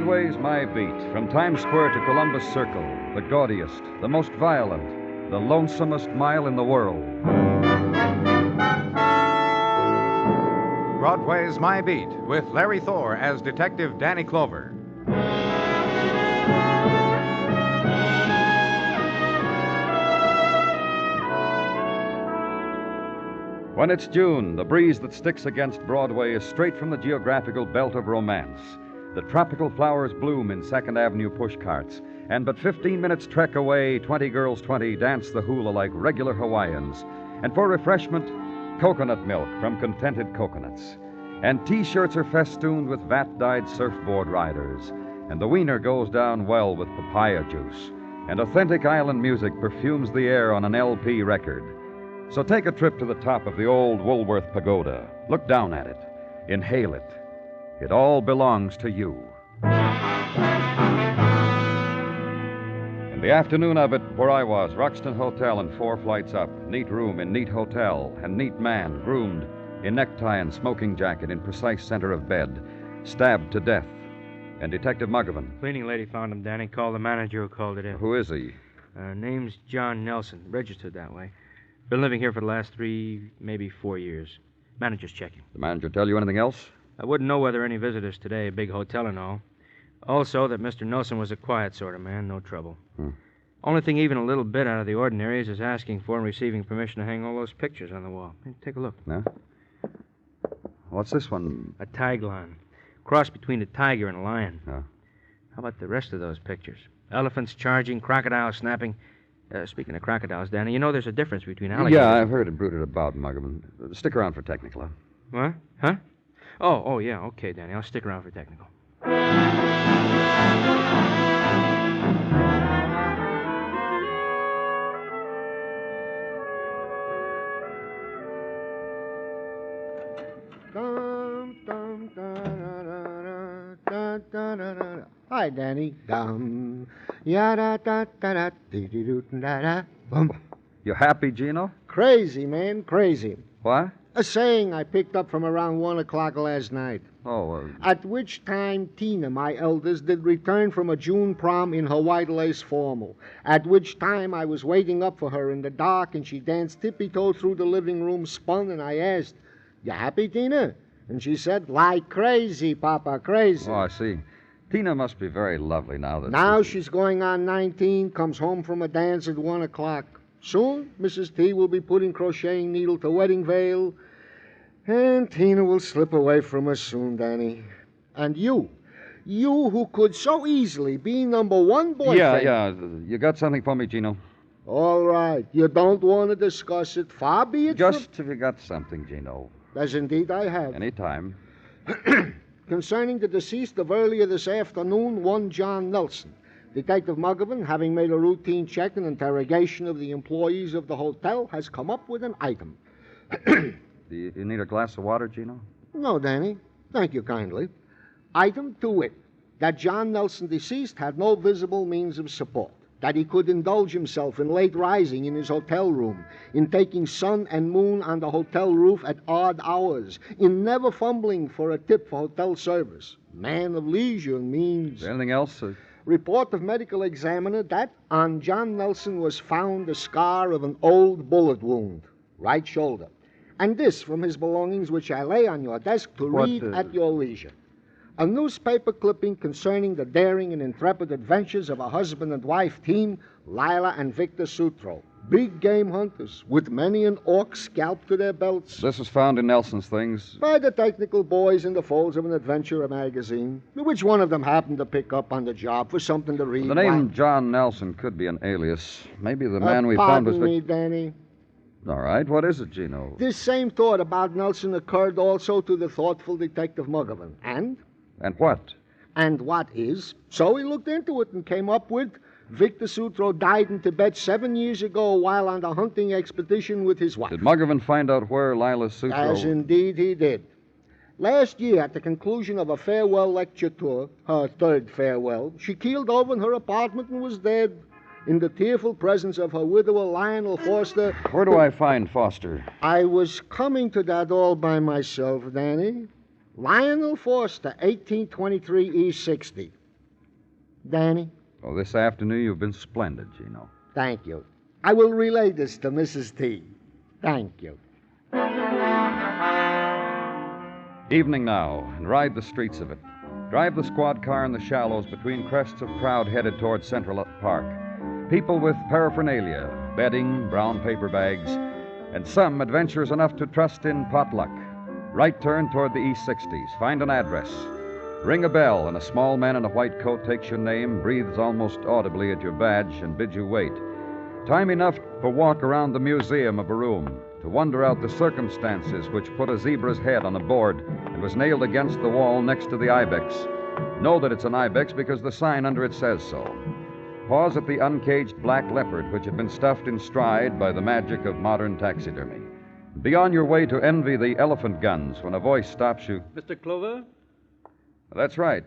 Broadway's My Beat, from Times Square to Columbus Circle, the gaudiest, the most violent, the lonesomest mile in the world. Broadway's My Beat, with Larry Thor as Detective Danny Clover. When it's June, the breeze that sticks against Broadway is straight from the geographical belt of romance. The tropical flowers bloom in 2nd Avenue pushcarts, and but 15 minutes trek away, 20 girls 20 dance the hula like regular Hawaiians. And for refreshment, coconut milk from contented coconuts. And T-shirts are festooned with vat-dyed surfboard riders. And the wiener goes down well with papaya juice. And authentic island music perfumes the air on an LP record. So take a trip to the top of the old Woolworth Pagoda. Look down at it. Inhale it. It all belongs to you. In the afternoon of it, where I was, Roxton Hotel and 4 flights up. Neat room in neat hotel, and neat man, groomed, in necktie and smoking jacket, in precise center of bed, stabbed to death. And Detective Muggavan. Cleaning lady found him, Danny. Called the manager who called it in. Who is he? Name's John Nelson. Registered that way. Been living here for the last 3, maybe 4 years. Manager's checking. The manager tell you anything else? I wouldn't know whether any visitors today, a big hotel and all. Also, that Mr. Nelson was a quiet sort of man, no trouble. Only thing even a little bit out of the ordinary is his asking for and receiving permission to hang all those pictures on the wall. Hey, take a look. Yeah? What's this one? A tiglan. Cross between a tiger and a lion. Oh. How about the rest of those pictures? Elephants charging, crocodiles snapping. Speaking of crocodiles, Danny, you know there's a difference between alligators... Yeah, I've heard it brooded about, Muggavan. Stick around for technical, huh? What? Huh? Oh, yeah, okay, Danny. I'll stick around for technical. Hi, Danny. You happy, Gino? Crazy, man, crazy. What? A saying I picked up from around 1 o'clock last night. Oh, At which time Tina, my eldest, did return from a June prom in her white lace formal. At which time I was waiting up for her in the dark, and she danced tippy-toe through the living room, spun, and I asked, "You happy, Tina?" And she said, "Like crazy, Papa, crazy." Oh, I see. Tina must be very lovely now that... Now she's going on 19, comes home from a dance at 1 o'clock. Soon, Mrs. T will be putting crocheting needle to wedding veil, and Tina will slip away from us soon, Danny. And you who could so easily be number one boyfriend... Yeah. You got something for me, Gino? All right. You don't want to discuss it. Far be it Just if you got something, Gino. As indeed I have. Any time. Concerning the deceased of earlier this afternoon, one John Nelson. Detective Muggavan, having made a routine check and interrogation of the employees of the hotel, has come up with an item. Do you need a glass of water, Gino? No, Danny. Thank you kindly. Item to wit, that John Nelson deceased had no visible means of support, that he could indulge himself in late rising in his hotel room, in taking sun and moon on the hotel roof at odd hours, in never fumbling for a tip for hotel service. Man of leisure means... Anything else? Report of medical examiner that on John Nelson was found the scar of an old bullet wound, right shoulder. And this from his belongings, which I lay on your desk to read at your leisure. A newspaper clipping concerning the daring and intrepid adventures of a husband and wife team, Lila and Victor Sutro. Big game hunters, with many an orc scalp to their belts. This was found in Nelson's things. By the technical boys in the folds of an adventure magazine, which one of them happened to pick up on the job for something to read. The name John Nelson could be an alias. Maybe the man we found was... Pardon me, Danny. All right, what is it, Gino? This same thought about Nelson occurred also to the thoughtful Detective Muggavan. And what? And what is? So he looked into it and came up with... Victor Sutro died in Tibet 7 years ago while on the hunting expedition with his wife. Did Muggavan find out where Lila Sutro... As indeed he did. Last year, at the conclusion of a farewell lecture tour, her third farewell, she keeled over in her apartment and was dead in the tearful presence of her widower, Lionel Foster. Where do I find Foster? I was coming to that all by myself, Danny. Lionel Foster, 1823 East 60. Danny, Well, this afternoon you've been splendid, Gino. thank you. I will relay this to Mrs. T. Thank you. Evening now, and ride the streets of it. Drive the squad car in the shallows between crests of crowd headed toward Central Park. People with paraphernalia, bedding, brown paper bags, and some adventurers enough to trust in potluck. Right turn toward the East 60s. Find an address. Ring a bell, and a small man in a white coat takes your name, breathes almost audibly at your badge, and bids you wait. Time enough for walk around the museum of a room, to wonder out the circumstances which put a zebra's head on a board and was nailed against the wall next to the ibex. Know that it's an ibex because the sign under it says so. Pause at the uncaged black leopard which had been stuffed in stride by the magic of modern taxidermy. Be on your way to envy the elephant guns when a voice stops you. Mr. Clover? That's right.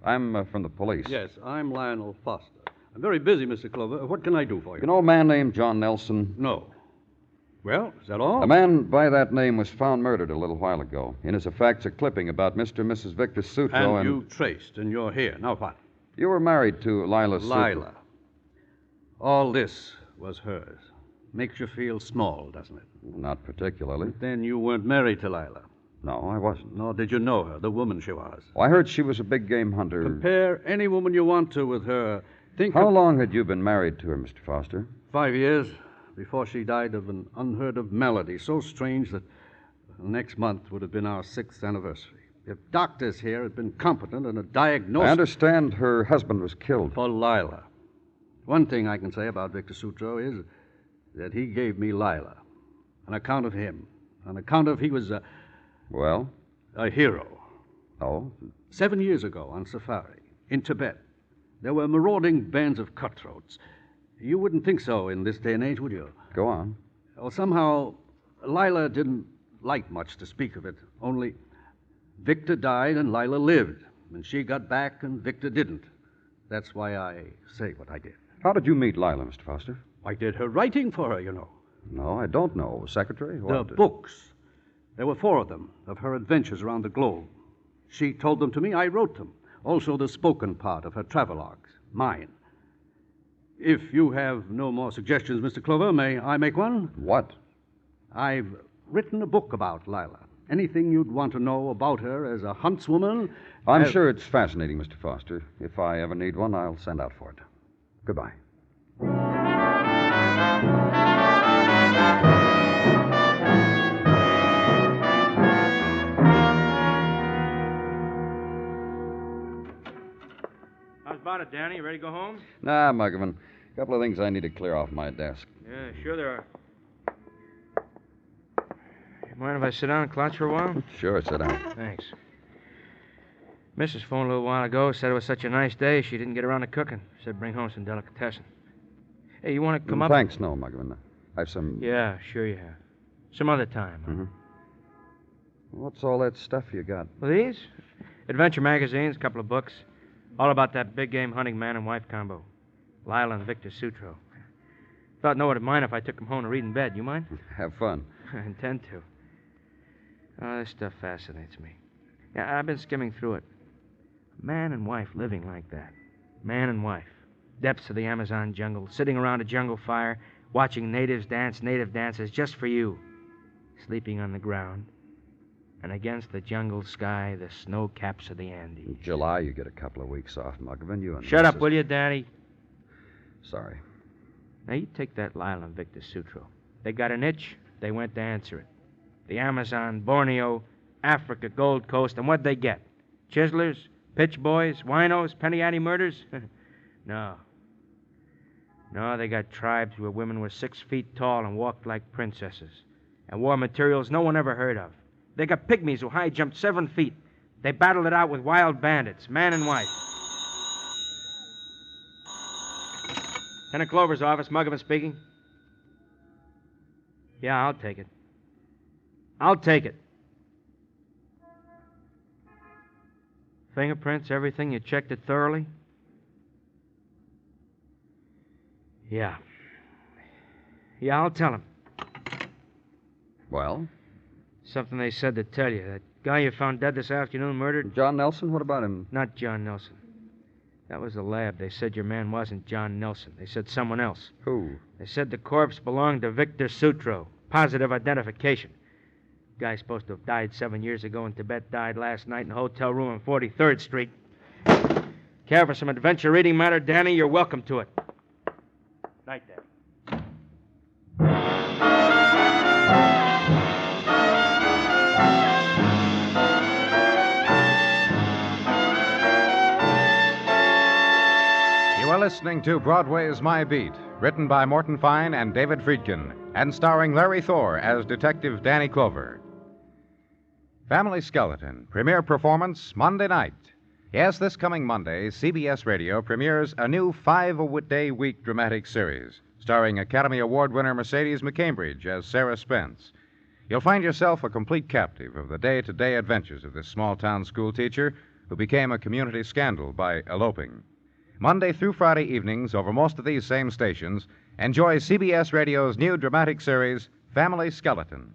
I'm from the police. Yes, I'm Lionel Foster. I'm very busy, Mr. Clover. What can I do for you? You know a man named John Nelson? No. Well, is that all? A man by that name was found murdered a little while ago. In his effects, a clipping about Mr. and Mrs. Victor Sutro And you traced, and you're here. Now what? You were married to Lila Sutro. Lila. All this was hers. Makes you feel small, doesn't it? Not particularly. Then you weren't married to Lila. No, I wasn't. Nor did you know her, the woman she was. Well, I heard she was a big game hunter. Compare any woman you want to with her. How long had you been married to her, Mr. Foster? 5 years before she died of an unheard of malady, so strange that next month would have been our 6th anniversary. If doctors here had been competent in a diagnosis... I understand her husband was killed. For Lila. One thing I can say about Victor Sutro is that he gave me Lila. On account of him. On account of he was a... Well? A hero. Oh? 7 years ago on safari in Tibet, there were marauding bands of cutthroats. You wouldn't think so in this day and age, would you? Go on. Well, somehow, Lila didn't like much to speak of it. Only Victor died and Lila lived. And she got back and Victor didn't. That's why I say what I did. How did you meet Lila, Mr. Foster? I did her writing for her, you know. No, I don't know. Secretary? The What? books. There were 4 of them, of her adventures around the globe. She told them to me, I wrote them. Also the spoken part of her travelogues, mine. If you have no more suggestions, Mr. Clover, may I make one? What? I've written a book about Lila. Anything you'd want to know about her as a huntswoman... I'm sure it's fascinating, Mr. Foster. If I ever need one, I'll send out for it. Goodbye. How's about it, Danny? You ready to go home? Nah, Muggavan. A couple of things I need to clear off my desk. Yeah, sure there are. You mind if I sit down and clouch for a while? Sure, sit down. Thanks. Mrs. phoned a little while ago, said it was such a nice day she didn't get around to cooking. Said bring home some delicatessen. Hey, you want to come up? Thanks, no, Muggavan. I've some... Yeah, sure you have. Some other time. Mm-hmm. What's all that stuff you got? Well, these? Adventure magazines, a couple of books. All about that big game hunting man and wife combo. Lila and Victor Sutro. Thought no one would mind if I took them home to read in bed. You mind? Have fun. I intend to. Oh, this stuff fascinates me. Yeah, I've been skimming through it. Man and wife living like that. Man and wife. Depths of the Amazon jungle, sitting around a jungle fire, watching natives dance native dances just for you. Sleeping on the ground. And against the jungle sky, the snow caps of the Andes. In July, you get a couple of weeks off, Muggavan. You and Shut up, Mrs. will you, Daddy? Sorry. Now, you take that Lila and Victor Sutro. They got an itch, they went to answer it. The Amazon, Borneo, Africa, Gold Coast, and what'd they get? Chiselers, pitch boys, winos, penny ante murders? No. No, they got tribes where women were 6 feet tall and walked like princesses. And wore materials no one ever heard of. They got pygmies who high jumped 7 feet. They battled it out with wild bandits, man and wife. Lieutenant Clover's office, Muggavan speaking. Yeah, I'll take it. I'll take it. Fingerprints, everything, you checked it thoroughly? Yeah. Yeah, I'll tell him. Well? Something they said to tell you. That guy you found dead this afternoon, murdered? John Nelson? What about him? Not John Nelson. That was the lab. They said your man wasn't John Nelson. They said someone else. Who? They said the corpse belonged to Victor Sutro. Positive identification. Guy's supposed to have died 7 years ago in Tibet, died last night in a hotel room on 43rd Street. Care for some adventure reading matter, Danny? You're welcome to it. Night, Danny. You are listening to Broadway Is My Beat, written by Morton Fine and David Friedkin, and starring Larry Thor as Detective Danny Clover. Family Skeleton, premiere performance Monday night. Yes, this coming Monday, CBS Radio premieres a new 5-a-day-week dramatic series, starring Academy Award winner Mercedes McCambridge as Sarah Spence. You'll find yourself a complete captive of the day-to-day adventures of this small-town schoolteacher who became a community scandal by eloping. Monday through Friday evenings over most of these same stations, enjoy CBS Radio's new dramatic series, Family Skeleton.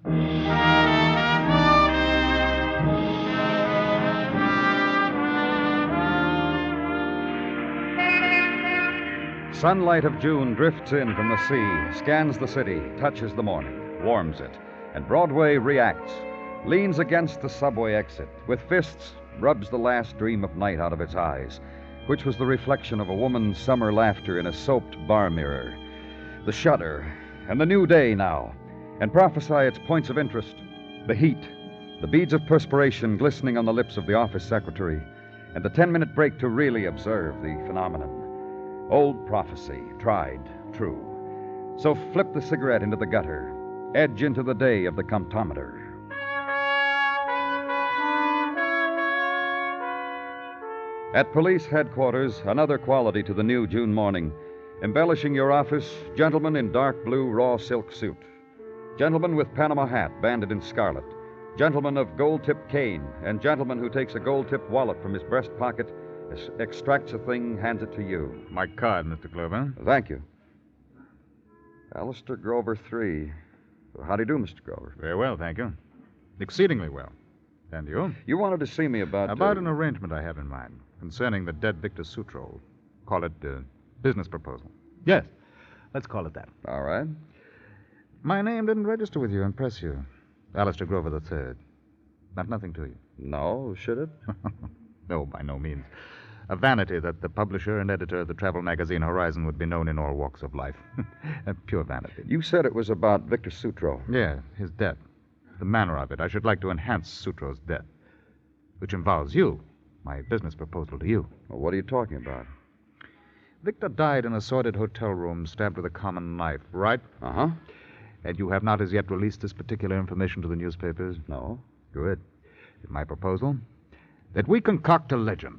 Sunlight of June drifts in from the sea, scans the city, touches the morning, warms it, and Broadway reacts, leans against the subway exit, with fists rubs the last dream of night out of its eyes, which was the reflection of a woman's summer laughter in a soaped bar mirror. The shudder, and the new day now, and prophesy its points of interest, the heat, the beads of perspiration glistening on the lips of the office secretary, and the 10-minute break to really observe the phenomenon. Old prophecy, tried, true. So flip the cigarette into the gutter, edge into the day of the comptometer. At police headquarters, another quality to the new June morning. Embellishing your office, gentleman in dark blue raw silk suit. Gentleman with Panama hat banded in scarlet. Gentleman of gold-tipped cane, and gentleman who takes a gold-tipped wallet from his breast pocket, extracts a thing, hands it to you. My card, Mr. Clover. Thank you. Alistair Grover 3. How do you do, Mr. Grover? Very well, thank you. Exceedingly well. And you? You wanted to see me about... About an arrangement I have in mind concerning the dead Victor Sutro. Call it business proposal. Yes, let's call it that. All right. My name didn't register with you, impress you. Alistair Grover III. Not nothing to you. No, should it? No, by no means. A vanity that the publisher and editor of the travel magazine Horizon would be known in all walks of life. A pure vanity. You said it was about Victor Sutro. Yeah, his death. The manner of it. I should like to enhance Sutro's death, which involves you. My business proposal to you. Well, what are you talking about? Victor died in a sordid hotel room, stabbed with a common knife, right? Uh-huh. And you have not as yet released this particular information to the newspapers? No. Good. My proposal? That we concoct a legend.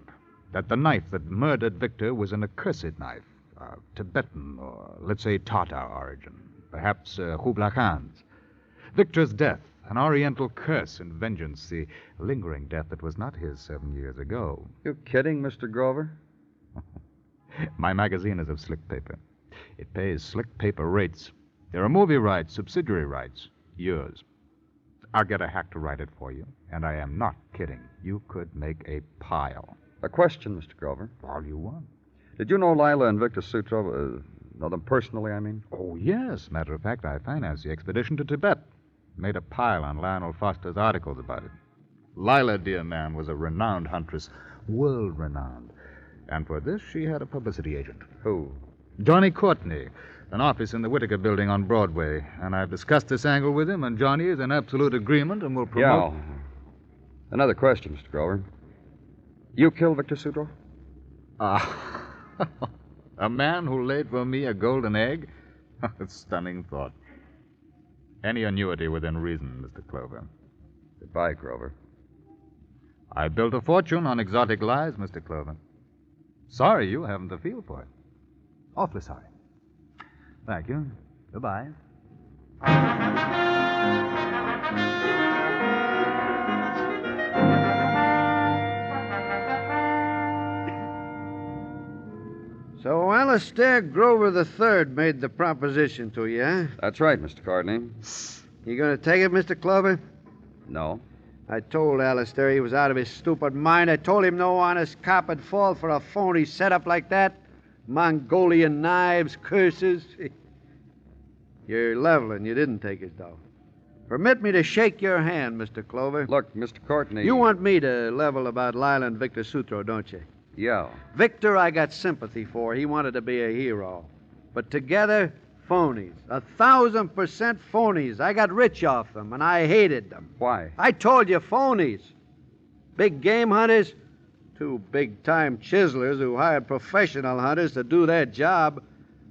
That the knife that murdered Victor was an accursed knife. Tibetan or, let's say, Tatar origin. Perhaps Kublai Khan's. Victor's death. An oriental curse and vengeance, the lingering death that was not his 7 years ago. You kidding, Mr. Grover? My magazine is of slick paper. It pays slick paper rates. There are movie rights, subsidiary rights. Yours. I'll get a hack to write it for you, and I am not kidding. You could make a pile. A question, Mr. Grover. All you want. Did you know Lila and Victor Sutro? Know them personally, I mean? Oh, yes. Matter of fact, I financed the expedition to Tibet. Made a pile on Lionel Foster's articles about it. Lila, dear man, was a renowned huntress, world-renowned. And for this, she had a publicity agent. Who? Johnny Courtney, an office in the Whittaker building on Broadway. And I've discussed this angle with him, and Johnny is in absolute agreement and will promote... Yeah. Another question, Mr. Grover. You killed Victor Sutro? A man who laid for me a golden egg? A stunning thought. Any annuity within reason, Mr. Clover. Goodbye, Grover. I built a fortune on exotic lies, Mr. Clover. Sorry you haven't the feel for it. Awfully sorry. Thank you. Goodbye. So Alistair Grover III made the proposition to you, huh? That's right, Mr. Courtney. You going to take it, Mr. Clover? No. I told Alistair he was out of his stupid mind. I told him no honest cop would fall for a phony setup like that. Mongolian knives, curses. You're leveling. You didn't take it, though. Permit me to shake your hand, Mr. Clover. Look, Mr. Courtney. You want me to level about Lila and Victor Sutro, don't you? Yeah. Victor, I got sympathy for. He wanted to be a hero. But together, phonies. 1,000% phonies. I got rich off them, and I hated them. Why? I told you, phonies. Big game hunters, two big-time chiselers who hired professional hunters to do their job,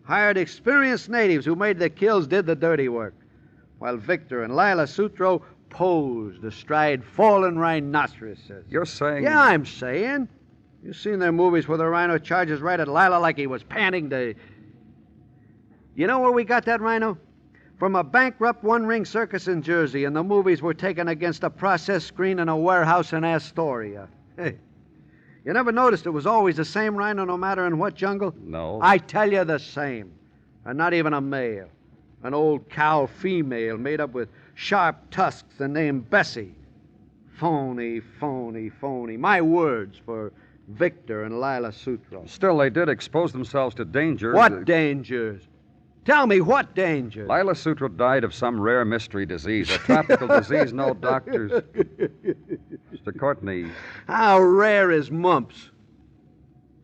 hired experienced natives who made the kills, did the dirty work, while Victor and Lila Sutro posed astride fallen rhinoceroses. You're saying... Yeah, I'm saying. You seen their movies where the rhino charges right at Lila like he was panting to... You know where we got that rhino? From a bankrupt one-ring circus in Jersey, and the movies were taken against a process screen in a warehouse in Astoria. Hey, you never noticed it was always the same rhino no matter in what jungle? No. I tell you the same. And not even a male. An old cow female made up with sharp tusks and named Bessie. Phony, phony, phony. My words for Victor and Lila Sutro. Still, they did expose themselves to danger. What dangers? Tell me what dangers? Lila Sutro died of some rare mystery disease, a tropical disease no doctors... Mr. Courtney... How rare is mumps?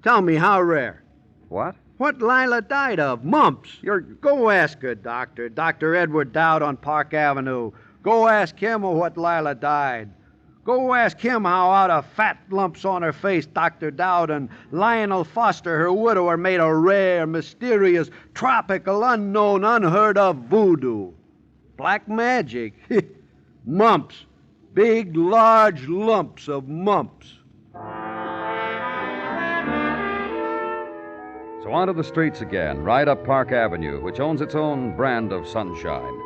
Tell me how rare. What? What Lila died of? Mumps. Go ask her, Doctor. Dr. Edward Dowd on Park Avenue. Go ask him of what Lila died. Go ask him how out of fat lumps on her face Dr. Dowd and Lionel Foster, her widower, made a rare, mysterious, tropical, unknown, unheard of voodoo. Black magic. Mumps. Big, large lumps of mumps. So onto the streets again, right up Park Avenue, which owns its own brand of sunshine.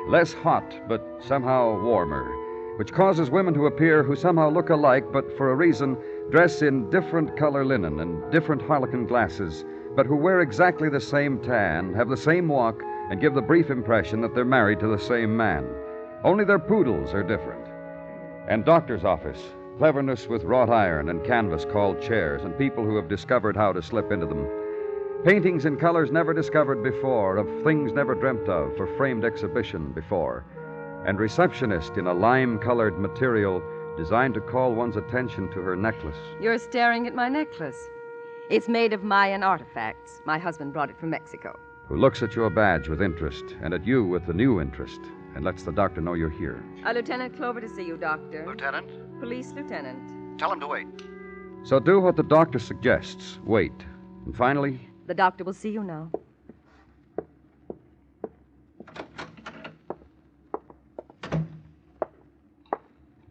Less hot, but somehow warmer, which causes women to appear who somehow look alike, but for a reason dress in different color linen and different harlequin glasses, but who wear exactly the same tan, have the same walk, and give the brief impression that they're married to the same man. Only their poodles are different. And doctor's office, cleverness with wrought iron and canvas called chairs, and people who have discovered how to slip into them. Paintings in colors never discovered before, of things never dreamt of for framed exhibition before. And receptionist in a lime-colored material designed to call one's attention to her necklace. You're staring at my necklace. It's made of Mayan artifacts. My husband brought it from Mexico. Who looks at your badge with interest, and at you with a new interest, and lets the doctor know you're here. Lieutenant Clover to see you, Doctor. Lieutenant? Police Lieutenant. Tell him to wait. So do what the doctor suggests. Wait. And finally... The doctor will see you now.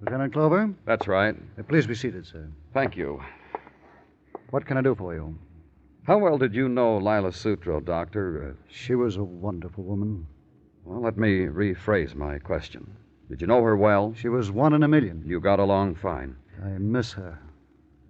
Lieutenant Clover? That's right. Please be seated, sir. Thank you. What can I do for you? How well did you know Lila Sutro, Doctor? She was a wonderful woman. Well, let me rephrase my question. Did you know her well? She was one in a million. You got along fine. I miss her.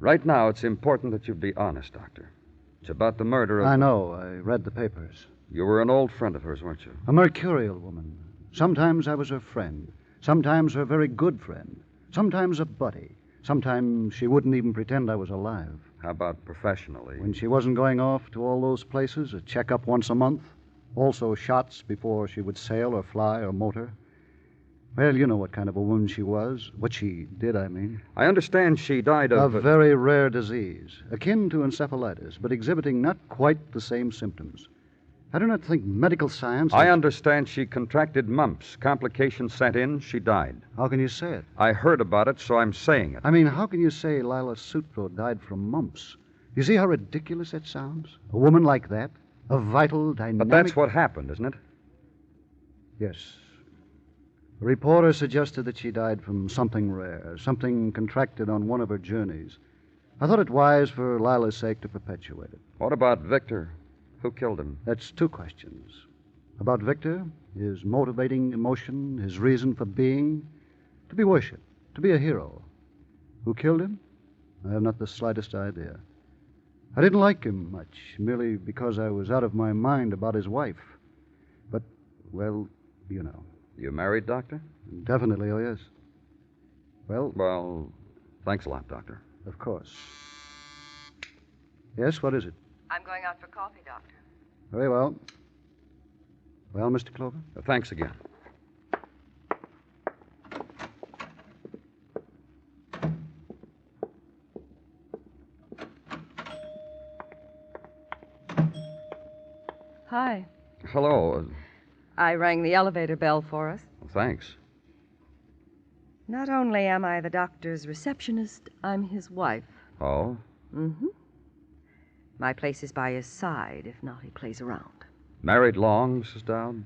Right now, it's important that you be honest, Doctor. It's about the murder of... I know. I read the papers. You were an old friend of hers, weren't you? A mercurial woman. Sometimes I was her friend. Sometimes her very good friend. Sometimes a buddy. Sometimes she wouldn't even pretend I was alive. How about professionally? When she wasn't going off to all those places, a checkup once a month. Also shots before she would sail or fly or motor. Well, you know what kind of a woman she was. What she did, I mean. I understand she died of... A very rare disease, akin to encephalitis, but exhibiting not quite the same symptoms. I do not think medical science... I understand she contracted mumps. Complications set in, she died. How can you say it? I heard about it, so I'm saying it. I mean, how can you say Lila Sutro died from mumps? You see how ridiculous that sounds? A woman like that? A vital, dynamic... But that's what happened, isn't it? Yes. A reporter suggested that she died from something rare, something contracted on one of her journeys. I thought it wise for Lila's sake to perpetuate it. What about Victor? Who killed him? That's two questions. About Victor, his motivating emotion, his reason for being, to be worshipped, to be a hero. Who killed him? I have not the slightest idea. I didn't like him much, merely because I was out of my mind about his wife. But, well, you know. You married, Doctor? Definitely, oh yes. Well, thanks a lot, Doctor. Of course. Yes, what is it? I'm going out for coffee, Doctor. Very well. Well, Mr. Clover? Thanks again. Hi. Hello. I rang the elevator bell for us. Thanks. Not only am I the doctor's receptionist, I'm his wife. Oh? Mm-hmm. My place is by his side. If not, he plays around. Married long, Mrs. Dowd?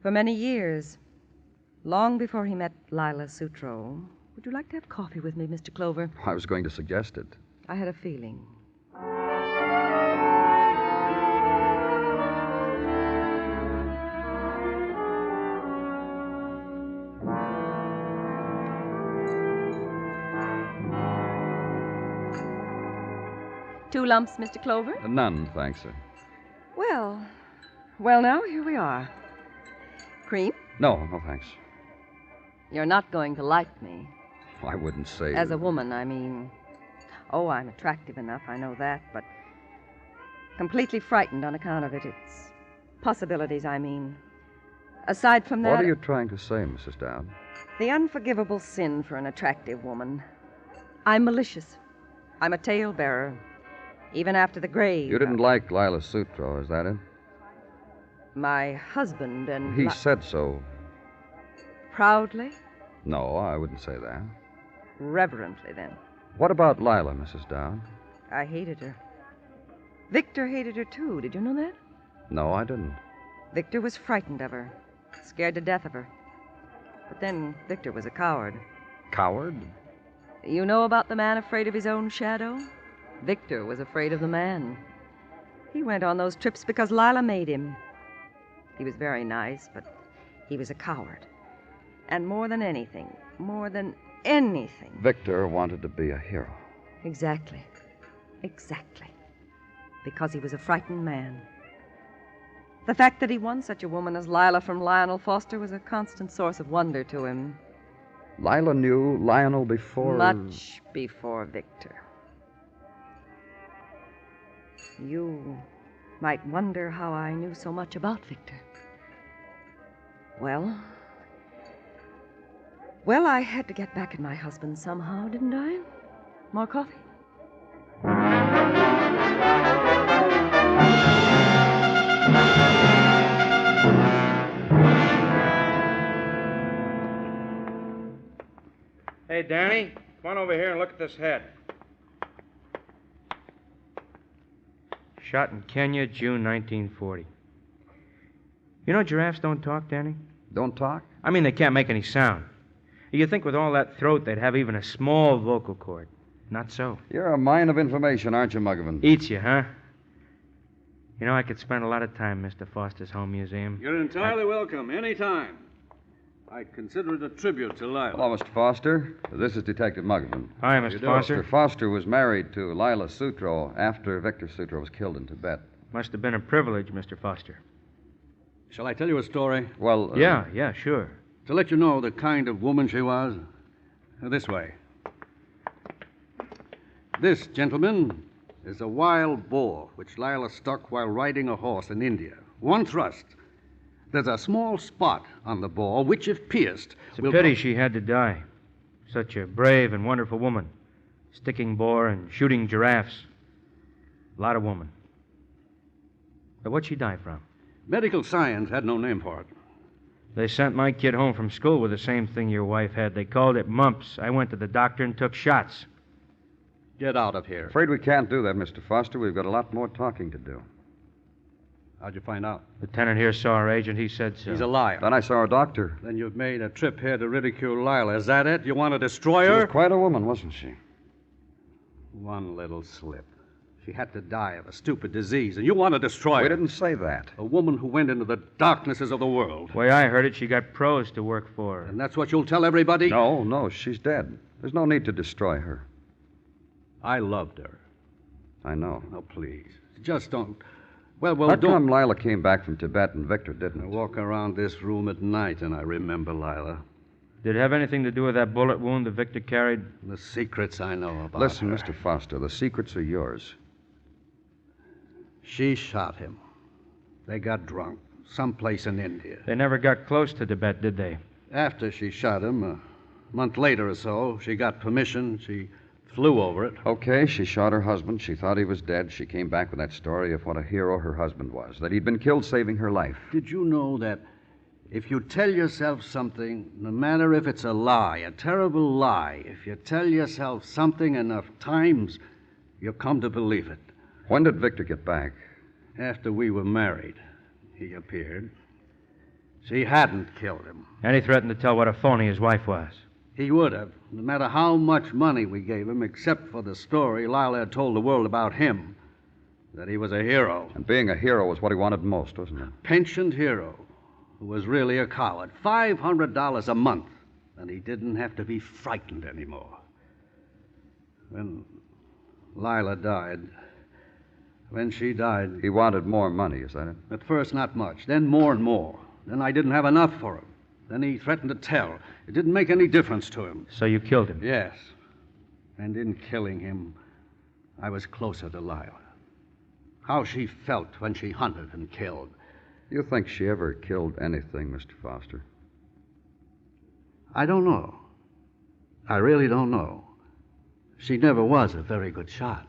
For many years. Long before he met Lila Sutro. Would you like to have coffee with me, Mr. Clover? I was going to suggest it. I had a feeling. Two lumps, Mr. Clover? None, thanks, sir. Well, now, here we are. Cream? No, thanks. You're not going to like me. I wouldn't say... As a woman, I mean. Oh, I'm attractive enough, I know that, but completely frightened on account of it. It's possibilities, I mean. Aside from that... What are you trying to say, Mrs. Dowd? The unforgivable sin for an attractive woman. I'm malicious. I'm a talebearer. Even after the grave. You didn't like Lila Sutro, is that it? My husband and... He said so. Proudly? No, I wouldn't say that. Reverently, then. What about Lila, Mrs. Dowd? I hated her. Victor hated her, too. Did you know that? No, I didn't. Victor was frightened of her. Scared to death of her. But then Victor was a coward. Coward? You know about the man afraid of his own shadow? Victor was afraid of the man. He went on those trips because Lila made him. He was very nice, but he was a coward. And more than anything, Victor wanted to be a hero. Exactly. Because he was a frightened man. The fact that he won such a woman as Lila from Lionel Foster was a constant source of wonder to him. Lila knew Lionel before... Much before Victor. You might wonder how I knew so much about Victor. Well, I had to get back at my husband somehow, didn't I? More coffee? Hey, Danny, come on over here and look at this head. Shot in Kenya, June 1940. You know giraffes don't talk, Danny? Don't talk? I mean, they can't make any sound. You'd think with all that throat they'd have even a small vocal cord. Not so. You're a mine of information, aren't you, Muggavan? Eats you, huh? You know, I could spend a lot of time at Mr. Foster's home museum. You're entirely welcome, any time. I consider it a tribute to Lila. Hello, Mr. Foster. This is Detective Muggavan. Hi, Mr. Foster. Mr. Foster was married to Lila Sutro after Victor Sutro was killed in Tibet. Must have been a privilege, Mr. Foster. Shall I tell you a story? Well... Yeah, sure. To let you know the kind of woman she was, this way. This, gentlemen, is a wild boar which Lila stuck while riding a horse in India. One thrust. There's a small spot on the boar which, if pierced... It's a pity she had to die. Such a brave and wonderful woman. Sticking boar and shooting giraffes. A lot of woman. But what'd she die from? Medical science had no name for it. They sent my kid home from school with the same thing your wife had. They called it mumps. I went to the doctor and took shots. Get out of here. Afraid we can't do that, Mr. Foster. We've got a lot more talking to do. How'd you find out? Lieutenant here saw our agent. He said so. He's a liar. Then I saw a doctor. Then you've made a trip here to ridicule Lila. Is that it? You want to destroy She her? was quite a woman, wasn't she? One little slip. She had to die of a stupid disease, and you want to destroy her. We didn't say that. A woman who went into the darknesses of the world. The way I heard it, she got pros to work for her. And that's what you'll tell everybody? No, she's dead. There's no need to destroy her. I loved her. I know. Oh, please. Just don't... Well, How don't... come Lila came back from Tibet and Victor didn't? I walk around this room at night and I remember Lila. Did it have anything to do with that bullet wound that Victor carried? The secrets I know about Listen, her. Mr. Foster, the secrets are yours. She shot him. They got drunk, someplace in India. They never got close to Tibet, did they? After she shot him, a month later or so, she got permission. She flew over it. Okay, she shot her husband. She thought he was dead. She came back with that story of what a hero her husband was, that he'd been killed saving her life. Did you know that if you tell yourself something, no matter if it's a lie, a terrible lie, if you tell yourself something enough times, you'll come to believe it? When did Victor get back? After we were married, he appeared. She hadn't killed him. And he threatened to tell what a phony his wife was. He would have, no matter how much money we gave him, except for the story Lila had told the world about him, that he was a hero. And being a hero was what he wanted most, wasn't it? Pensioned hero who was really a coward. $500 a month, and he didn't have to be frightened anymore. When Lila died, when she died... He wanted more money, is that it? At first, not much. Then more and more. Then I didn't have enough for him. Then he threatened to tell. It didn't make any difference to him. So you killed him? Yes. And in killing him, I was closer to Lila. How she felt when she hunted and killed. You think she ever killed anything, Mr. Foster? I don't know. I really don't know. She never was a very good shot.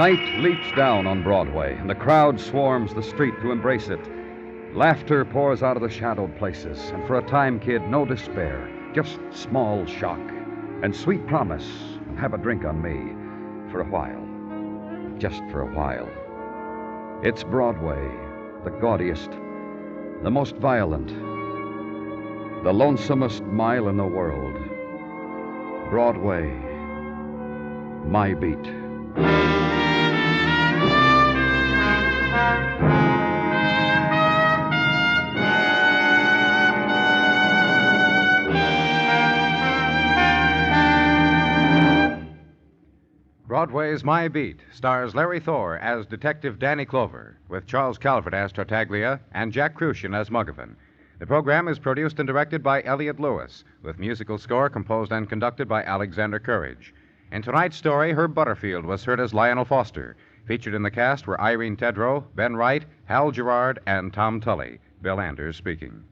Night leaps down on Broadway, and the crowd swarms the street to embrace it. Laughter pours out of the shadowed places, and for a time, kid, no despair, just small shock, and sweet promise, and have a drink on me, for a while, just for a while. It's Broadway, the gaudiest, the most violent, the lonesomest mile in the world. Broadway, my beat. Broadway Is My Beat stars Larry Thor as Detective Danny Clover, with Charles Calvert as Tartaglia and Jack Kruschen as Muggavan. The program is produced and directed by Elliott Lewis, with musical score composed and conducted by Alexander Courage. In tonight's story, Herb Butterfield was heard as Lionel Foster. Featured in the cast were Irene Tedrow, Ben Wright, Hal Gerard, and Tom Tully. Bill Anders speaking.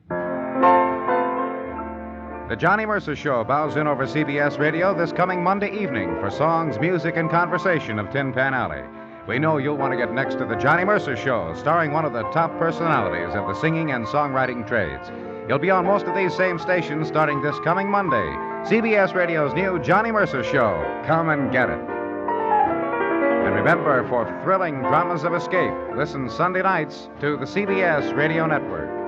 The Johnny Mercer Show bows in over CBS Radio this coming Monday evening for songs, music, and conversation of Tin Pan Alley. We know you'll want to get next to the Johnny Mercer Show, starring one of the top personalities of the singing and songwriting trades. He'll be on most of these same stations starting this coming Monday. CBS Radio's new Johnny Mercer Show. Come and get it. And remember, for thrilling dramas of escape, listen Sunday nights to the CBS Radio Network.